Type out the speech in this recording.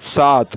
7۔